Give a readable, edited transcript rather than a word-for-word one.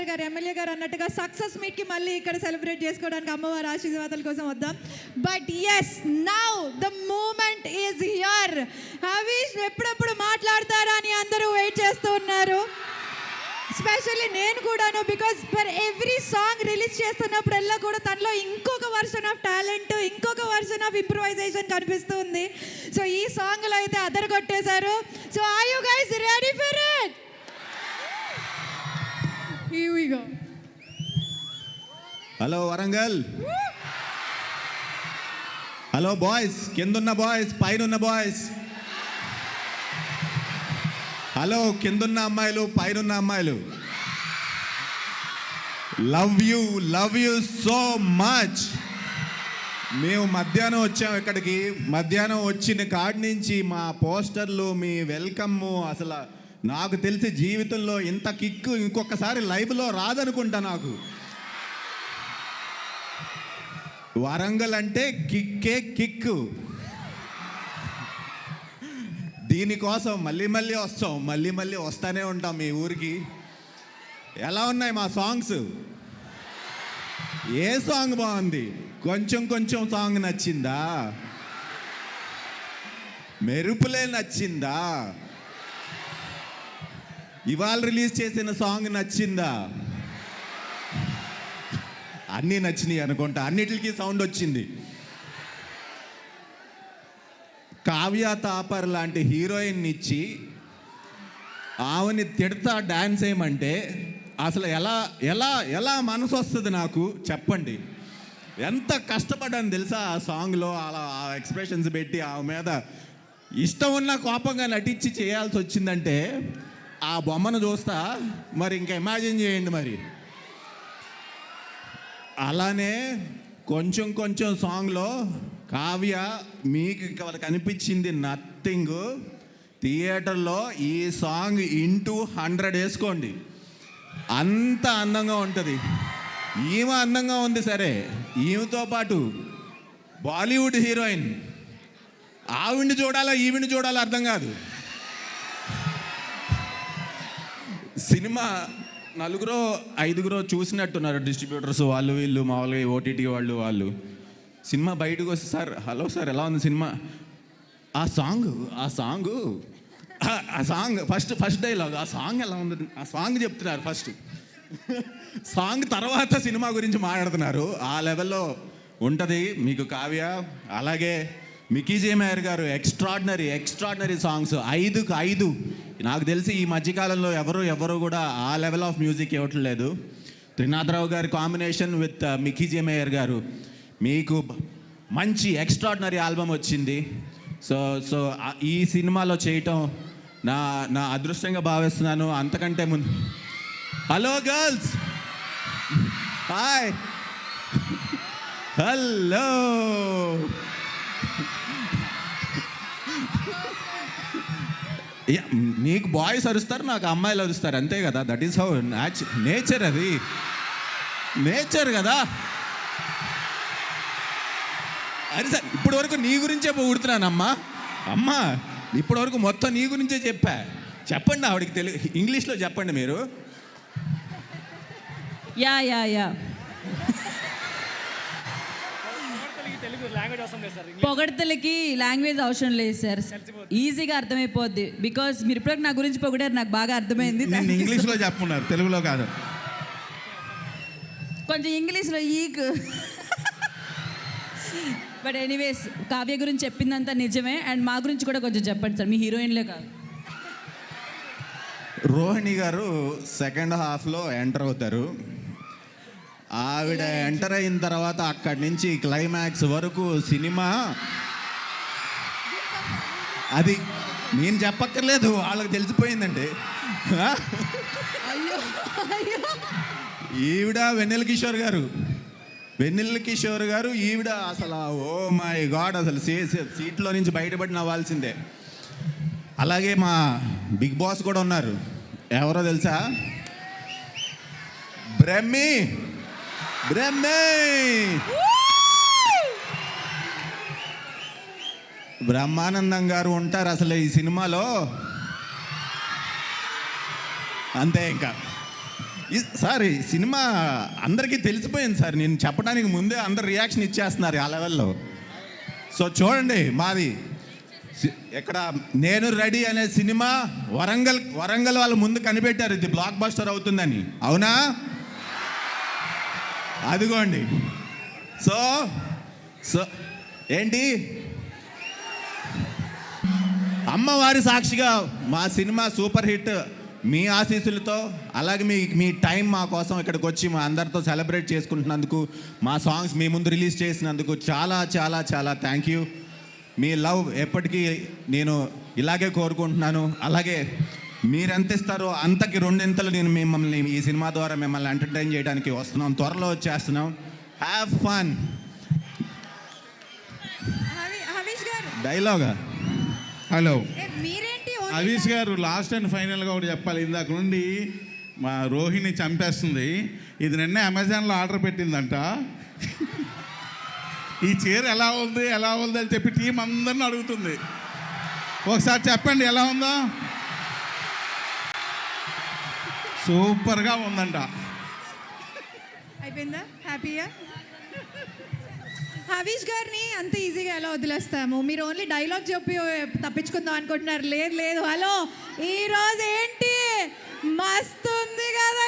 గారు ఎమ్మెల్యే గారు అన్నట్టుగా సక్సెస్ మీట్కి మళ్ళీ ఇక్కడ సెలబ్రేట్ చేసుకోవడానికి అమ్మవారి ఆశీర్వాదాల కోసం వద్దాం. But yes, now the moment is here. Havish ఎప్పుడెప్పుడు మాట్లాడతారా అని అందరూ వెయిట్ చేస్తూ ఉన్నారు. స్పెషల్లీ నేను కూడాను, because for every song release చేస్తున్నప్పుడల్లా కూడా తనలో ఇంకొక వర్షన్ ఆఫ్ టాలెంట్, ఇంకొక వర్షన్ ఆఫ్ ఇంప్రూవైజేషన్ కనిపిస్తుంది. సో ఈ సాంగ్లో అయితే అదరగొట్టేశారు. So are you guys ready for it? Here we go. Hello Warangal, hello boys, కిందున్న బాయ్స్, పైనున్న బాయ్స్, హలో కిందున్న అమ్మాయిలు, పైనున్న అమ్మాయిలు, లవ్ యూ సో మచ్. మేము మధ్యాహ్నం వచ్చాం ఇక్కడికి. మధ్యాహ్నం వచ్చిన కాడి నుంచి మా పోస్టర్లు, మీ వెల్కమ్, అసలు నాకు తెలిసి జీవితంలో ఇంత కిక్కు ఇంకొకసారి లైవ్లో రాదనుకుంటా. నాకు వరంగల్ అంటే కిక్కే కిక్కు. దీనికోసం మళ్ళీ వస్తాం, మళ్ళీ వస్తానే ఉంటాం మీ ఊరికి. ఎలా ఉన్నాయి మా సాంగ్స్? ఏ సాంగ్ బాగుంది? కొంచెం సాంగ్ నచ్చిందా? మెరుపులే నచ్చిందా? ఇవాళ రిలీజ్ చేసిన సాంగ్ నచ్చిందా? అన్నీ నచ్చినాయి అనుకుంటా. అన్నిటికీ సౌండ్ వచ్చింది. కావ్య తాపర్ లాంటి హీరోయిన్ ఇచ్చి ఆమెని తిడతా డాన్స్ వేయమంటే అసలు ఎలా మనసు వస్తుంది నాకు? చెప్పండి. ఎంత కష్టపడ్డాను తెలుసా ఆ సాంగ్లో. అలా ఆ ఎక్స్ప్రెషన్స్ పెట్టి ఆమె మీద ఇష్టం ఉన్న కోపంగా నటించి చేయాల్సి వచ్చిందంటే ఆ బొమ్మను చూస్తా మరి ఇంకా ఇమాజిన్ చేయండి. మరి అలానే కొంచెం సాంగ్లో కావ్య మీకు ఇక్కడ కనిపించింది నథింగ్. థియేటర్లో ఈ సాంగ్ ఇంటూ 100 వేసుకోండి, అంత అందంగా ఉంటుంది. ఈమె అందంగా ఉంది సరే, ఈమెతో పాటు బాలీవుడ్ హీరోయిన్, ఆవిడ్ని చూడాలా ఈవిడ్ని చూడాలా అర్థం కాదు. సినిమా 4-5 చూసినట్టున్నారు డిస్ట్రిబ్యూటర్స్, వాళ్ళు వీళ్ళు, మామూలుగా ఓటీటీ వాళ్ళు. సినిమా బయటకు వస్తే, సార్ హలో సార్ ఎలా ఉంది సినిమా? ఆ సాంగ్ ఫస్ట్ డైలాగ్, ఆ సాంగ్ ఎలా ఉంది? ఆ సాంగ్ చెప్తున్నారు ఫస్ట్. సాంగ్ తర్వాత సినిమా గురించి మాట్లాడుతున్నారు. ఆ లెవెల్లో ఉంటుంది మీకు కావ్య. అలాగే మికీ జే మేయర్ గారు ఎక్స్ట్రాడినరీ సాంగ్స్, 5కు 5. నాకు తెలిసి ఈ మధ్యకాలంలో ఎవరు కూడా ఆ లెవెల్ ఆఫ్ మ్యూజిక్ ఇవ్వట్లేదు. త్రినాథరావు గారి combination with Mickey J mayor గారు, మీకు మంచి ఎక్స్ట్రాడినరీ ఆల్బమ్ వచ్చింది. సో ఈ సినిమాలో చేయటం నా అదృష్టంగా భావిస్తున్నాను. అంతకంటే ముందు హలో గర్ల్స్, హాయ్, హలో. నీకు బాయ్స్ అరుస్తారు, నాకు అమ్మాయిలు అరుస్తారు, అంతే కదా. That is how nature. అది నేచర్ కదా. అది సార్, ఇప్పటి వరకు నీ గురించే పొగుడుతున్నానమ్మా. అమ్మా ఇప్పటి వరకు మొత్తం నీ గురించే చెప్పా. చెప్పండి ఆవిడకి తెలుగు, ఇంగ్లీష్లో చెప్పండి మీరు. యా పొగడ్తలకి లాంగ్వేజ్ అవసరం లేదు సార్, ఈజీగా అర్థమైపోద్ది. బికాస్ మీరు ఇప్పుడు నా గురించి పొగిడారు, నాకు బాగా అర్థమైంది. నేను ఇంగ్లీష్లో చెప్పున్నారు, తెలుగులో కాదు. కొంచెం ఇంగ్లీష్లో బట్ ఎనీవేస్, కావ్య గురించి చెప్పిందంతా నిజమే. అండ్ మా గురించి కూడా కొంచెం చెప్పండి సార్, మీ హీరోయిన్లే కాదు. రోహిణి గారు సెకండ్ హాఫ్లో ఎంటర్ అవుతారు. ఆవిడ ఎంటర్ అయిన తర్వాత అక్కడి నుంచి క్లైమాక్స్ వరకు సినిమా, అది నేను చెప్పక్కర్లేదు, వాళ్ళకి తెలిసిపోయిందండి. ఈవిడ వెన్నెల కిషోర్ గారు ఈవిడ అసలు ఓ మై గాడ్, అసలు సీట్లో నుంచి బయటపడి నవ్వాల్సిందే. అలాగే మా బిగ్ బాస్ కూడా ఉన్నారు. ఎవరో తెలుసా? బ్రహ్మి బ్రహ్మానందం గారు ఉంటారు అసలు ఈ సినిమాలో. అంతే ఇంకా సార్ ఈ సినిమా అందరికీ తెలిసిపోయింది సార్. నేను చెప్పడానికి ముందే అందరు రియాక్షన్ ఇచ్చేస్తున్నారు ఆ లెవెల్లో. సో చూడండి, మాది ఇక్కడ నేను రెడీ అనే సినిమా వరంగల్ వాళ్ళ ముందు కనిపెట్టారు ఇది బ్లాక్ బస్టర్ అవుతుందని. అవునా? అదిగోండి. సో సో ఏంటి, అమ్మవారి సాక్షిగా మా సినిమా సూపర్ హిట్. మీ ఆశీస్సులతో, అలాగే మీ టైం మా కోసం ఇక్కడికి వచ్చి మా అందరితో సెలబ్రేట్ చేసుకుంటున్నందుకు, మా సాంగ్స్ మీ ముందు రిలీజ్ చేసినందుకు చాలా చాలా చాలా థ్యాంక్ యూ. మీ లవ్ ఎప్పటికీ నేను ఇలాగే కోరుకుంటున్నాను. అలాగే మీరెంత ఇస్తారో అంతకి రెండింతలు నేను మిమ్మల్ని ఈ సినిమా ద్వారా మిమ్మల్ని ఎంటర్టైన్ చేయడానికి వస్తున్నాం. త్వరలో వచ్చేస్తున్నాం. Have fun. హరీష్ గారు డైలాగా. హలో మీరేంటి హరీష్ గారు, లాస్ట్ అండ్ ఫైనల్గా ఒకటి చెప్పాలి. ఇందాక నుండి మా రోహిణి చంపేస్తుంది. ఇది నిన్నే అమెజాన్లో ఆర్డర్ పెట్టిందంట. ఈ చీర ఎలా ఉంది అని చెప్పి టీం అందరిని అడుగుతుంది. ఒకసారి చెప్పండి ఎలా ఉందో. సూపర్గా ఉందంట. అయిపోయిందా? హ్యాపీయా? హరీష్ గారిని అంత ఈజీగా ఎలా వదిలేస్తాము? మీరు ఓన్లీ డైలాగ్ చెప్పి తప్పించుకుందాం అనుకుంటున్నారు. లేదు లేదు, హలో, ఈరోజు ఏంటి మస్తు ఉంది కదా.